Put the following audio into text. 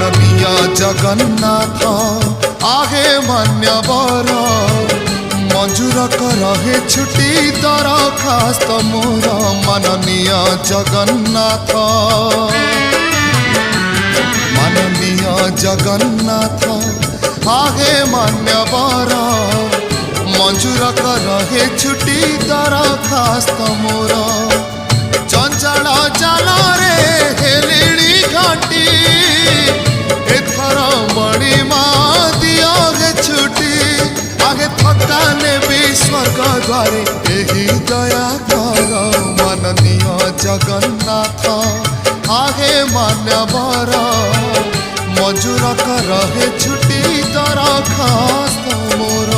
माननीय जगन्नाथ आहे मान्यवर मंजूर रहे छुट्टी दरखास्त मोर माननीय जगन्नाथ माननीय जगन्नाथ आहे मान्यवर मंजूर रहे छुट्टी दरखास्त मोर चंचल जाल रे हेलिणी घाटी एथर मणिमा दियो गे छुट्टी आगे थका नेबी स्वर्ग द्वारे एही दया कर माननीय जगन्नाथ आगे मान्यवर मंजूर रहे छुट्टी दरखास्त मोर